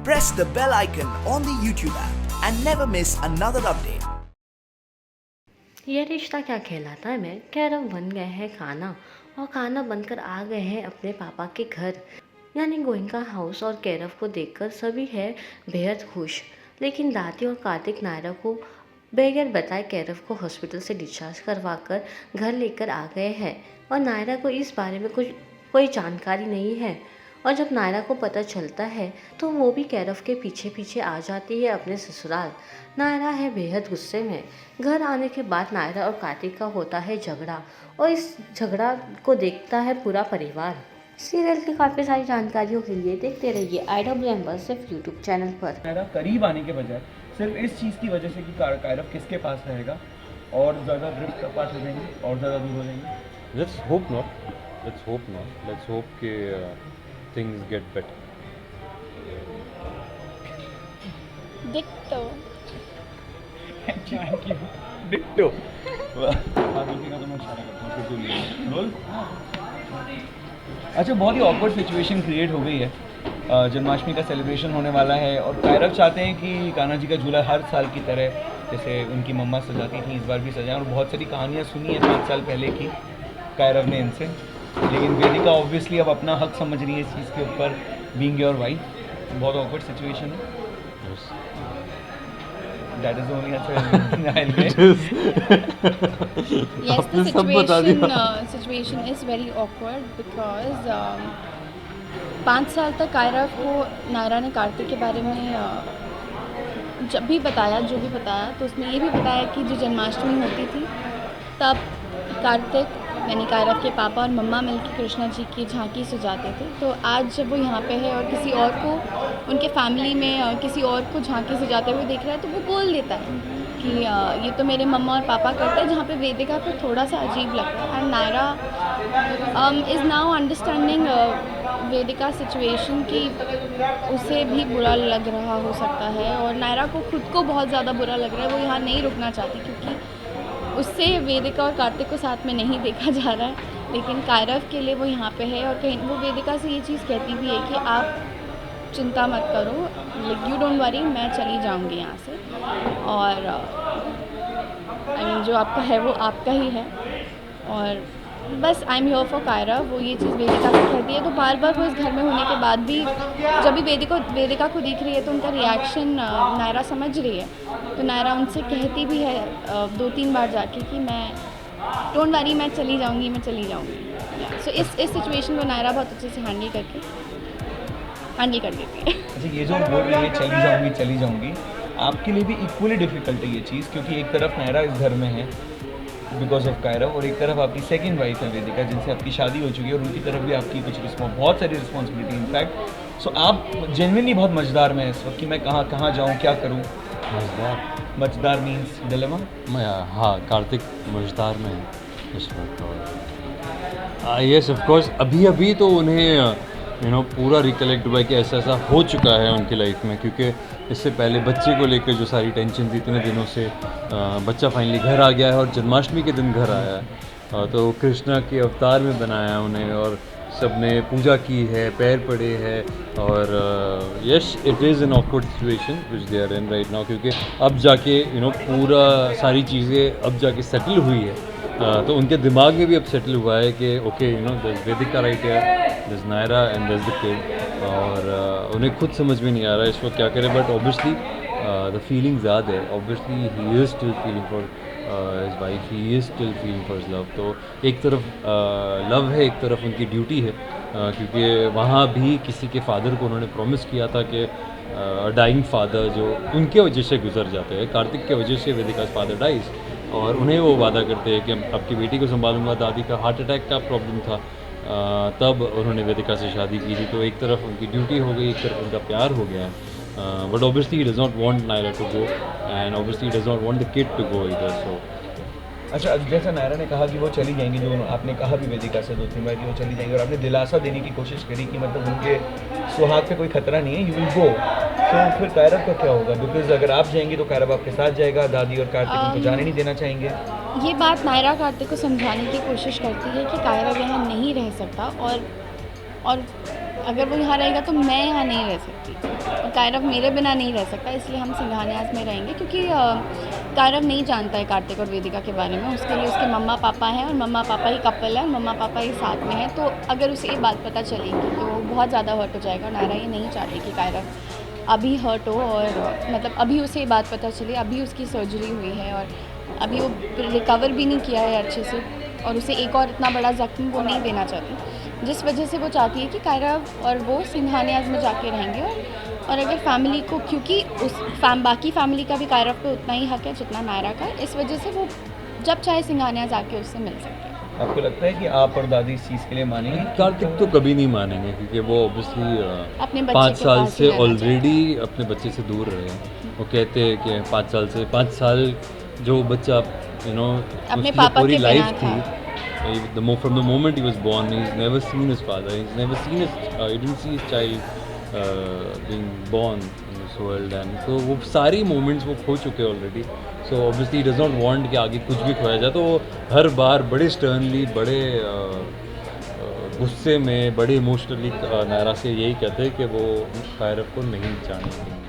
press the bell icon on the YouTube app and never miss another update. ये रिश्ता क्या कहलाता है में कैरव बन गए हैं खाना और खाना बनकर आ गए हैं अपने पापा के घर यानी गोइंका हाउस। और कैरव को देखकर सभी है बेहद खुश, लेकिन दादी और कार्तिक नायरा को बगैर बताए कैरव को हॉस्पिटल से डिस्चार्ज करवाकर घर लेकर आ गए हैं और नायरा को इस बारे में कोई जानकारी नहीं है। और जब नायरा को पता चलता है तो वो भी कैरव के पीछे पीछे आ जाती है अपने ससुराल। नायरा है बेहद गुस्से में। घर आने के बाद नायरा और कार्तिक का होता है झगड़ा और इस झगड़ा को देखता है पूरा परिवार। सीरियल की काफ़ी सारी जानकारियों के लिए देखते रहिए IWM बस सिर्फ यूट्यूब चैनल पर। नायरा करीब आने के बजाय सिर्फ इस चीज़ की वजह से कि कैरव किसके पास रहेगा और ज़्यादा ड्रिफ्ट अपार्ट हो जाएंगे और ज़्यादा दूर हो जाएंगे। Let's hope not. Let's hope कि things get better. डिक्टो। थैंक यू डिक्टो। का तो मैं इशारा करता हूँ फिर रोल। अच्छा, बहुत ही ऑकवर्ड सिचुएशन क्रिएट हो गई है। जन्माष्टमी का सेलिब्रेशन होने वाला है और कैरव चाहते हैं कि कान्हा जी का झूला हर साल की तरह जैसे उनकी मम्मा सजाती थी इस बार भी सजाएं। और बहुत सारी कहानियाँ सुनी है 5 साल पहले की कैरव ने इनसे, लेकिन वेदिका ऑब्वियसली अब अपना हक समझ रही है इस चीज़ के ऊपर, बीइंग योर वाइफ। बहुत ऑकवर्ड सिचुएशन है। That is the only answer I'll get. Yes, the situation is very awkward because 5 साल तक कैरव को नायरा ने कार्तिक के बारे में जब भी बताया, जो भी बताया, तो उसने ये भी बताया कि जो जन्माष्टमी होती थी तब कार्तिक यानी कैरव के पापा और मम्मा मिलकर कृष्णा जी की झांकी सजाते थे। तो आज जब वो यहाँ पे है और किसी और को उनके फैमिली में किसी और को झांकी सजाते हुए देख रहा है तो वो बोल देता है कि ये तो मेरे मम्मा और पापा करते हैं, जहाँ पे वेदिका को थोड़ा सा अजीब लगता है। And Naira is now understanding Vedika situation कि उसे भी बुरा लग रहा हो सकता है और नायरा को खुद को बहुत ज़्यादा बुरा लग रहा है। वो यहाँ नहीं रुकना चाहती क्योंकि उससे वेदिका और कार्तिक को साथ में नहीं देखा जा रहा है, लेकिन कैरव के लिए वो यहाँ पे है। और कहीं वो वेदिका से ये चीज़ कहती भी है कि आप चिंता मत करो, लाइक यू डोंट वरी, मैं चली जाऊँगी यहाँ से और आई मीन जो आपका है वो आपका ही है और बस I am here for Kairav. वो ये चीज़ वेदिका को कहती है। तो बार बार वो इस घर में होने के बाद भी जब भी वेदिका को देख रही है तो उनका रिएक्शन नायरा समझ रही है। तो नायरा उनसे कहती भी है 2-3 बार जाके कि मैं डोंट वरी, मैं चली जाऊँगी। सो इस सिचुएशन को नायरा बहुत अच्छे से हैंडल कर देती है। अच्छा, ये जो बोल रही है चली जाऊँगी, आपके लिए भी इक्वली डिफ़िकल्ट है ये चीज़, क्योंकि एक तरफ नायरा इस घर में है बिकॉज ऑफ कैरव और एक तरफ आपकी सेकंड वाइफ है वेदिका जिनसे आपकी शादी हो चुकी है और उनकी तरफ भी आपकी बहुत सारी रिस्पॉन्सिबिलिटी इनफैक्ट। सो आप जेन्युइनली बहुत मजेदार में इस वक्त कि मैं कहाँ जाऊँ, क्या करूँ। मजेदार मीन्स डिलेमा। हाँ, कार्तिक मजेदार में है इस वक्त। और यस ऑफ कोर्स अभी तो उन्हें पूरा रिकलेक्ट हुआ कि ऐसा हो चुका है उनकी लाइफ में, क्योंकि इससे पहले बच्चे को लेकर जो सारी टेंशन थी इतने दिनों से, बच्चा फाइनली घर आ गया है और जन्माष्टमी के दिन घर आया है। तो कृष्णा के अवतार में बनाया उन्हें और सबने पूजा की है, पैर पड़े हैं और yes it is an awkward situation which they are in right now, क्योंकि अब जाके पूरा सारी चीज़ें अब जाके सेटल हुई है। तो उनके दिमाग में भी अब सेटल हुआ है कि ओके there's वेदिका राइट है, there's Naira and there's the kid। और उन्हें खुद समझ में नहीं आ रहा है इस वक्त क्या करें, बट ऑब्वियसली द फीलिंग ज़्यादा है। Obviously he is still feeling for his wife, he is still feeling for his love. तो एक तरफ लव है, एक तरफ उनकी ड्यूटी है, क्योंकि वहाँ भी किसी के फादर को उन्होंने प्रॉमिस किया था कि डाइंग फादर जो उनके वजह से गुजर जाते हैं, कार्तिक के वजह से वेदिका फादर डाइज, और उन्हें वो वादा करते हैं कि आपकी बेटी को संभालूंगा। दादी का हार्ट अटैक का प्रॉब्लम था, तब उन्होंने वेदिका से शादी की थी। तो एक तरफ उनकी ड्यूटी हो गई, एक तरफ उनका प्यार हो गया है। But obviously he does not want Naira to go and obviously he does not want the kid to go इधर। सो अच्छा, जैसा नायरा ने कहा कि वो चली जाएंगी, जो आपने कहा भी वेदिका से 2-3 बार कि वो चली जाएंगी और आपने दिलासा देने की कोशिश करी कि मतलब उनके सुहाग पे कोई खतरा नहीं है, यू विल गो। तो फिर कैरव का क्या होगा? बिकॉज अगर आप जाएंगी तो कैरव आपके साथ जाएगा, दादी और कार्तिक उनको जाने नहीं देना चाहेंगे। ये बात नायरा कार्तिक को समझाने की कोशिश करती है कि कैरव यहाँ नहीं रह सकता और अगर वो यहाँ रहेगा तो मैं यहाँ नहीं रह सकती, और कायरव मेरे बिना नहीं रह सकता, इसलिए हम सिंघानियाज़ में रहेंगे। क्योंकि कायरव नहीं जानता है कार्तिक और वेदिका के बारे में। उसके लिए उसके मम्मा पापा हैं, और मम्मा पापा ही कपल है, और मम्मा पापा ही साथ में हैं। तो अगर उसे ये बात पता चलेगी तो वो बहुत ज़्यादा हर्ट हो जाएगा। नायरा ये नहीं चाहती कि कायरव अभी हर्ट हो, और मतलब अभी उसे ये बात पता चले, अभी उसकी सर्जरी हुई है और अभी वो रिकवर भी नहीं किया है अच्छे से, और उसे एक और इतना बड़ा ज़ख्म वो नहीं देना चाहती, जिस वजह से वो चाहती है कि कायरव और वो सिंघानियाज़ में जाके रहेंगे। और अगर फैमिली को, क्योंकि बाकी फैमिली का भी कायरव पे उतना ही हक है जितना नायरा का, इस वजह से वो जब चाहे सिंघानियाज़ आके उससे मिल सकते हैं। आपको लगता है कि आप और दादी इस चीज़ के लिए मानेंगे? कार्तिक तो कभी नहीं मानेंगे, क्योंकि वो अपने ऑब्वियसली बच्चे 5 के साल पास ही से रहना ऑलरेडी अपने बच्चे से दूर रहे हैं। वो कहते हैं कि 5 साल जो बच्चा अपने उसकी पापा पूरी के लाइफ बिना थी, from the moment he was born, he's never seen his father, he's never seen he didn't see his child being born in this world, and so वो सारी moments वो खो चुके हैं already. So obviously he does not want कि आगे कुछ भी खोया जाए, तो वो हर बार बड़े स्टर्नली, बड़े गुस्से में, बड़े इमोशनली नायरा से यही कहते हैं कि वो कायरव को नहीं चाहेंगे।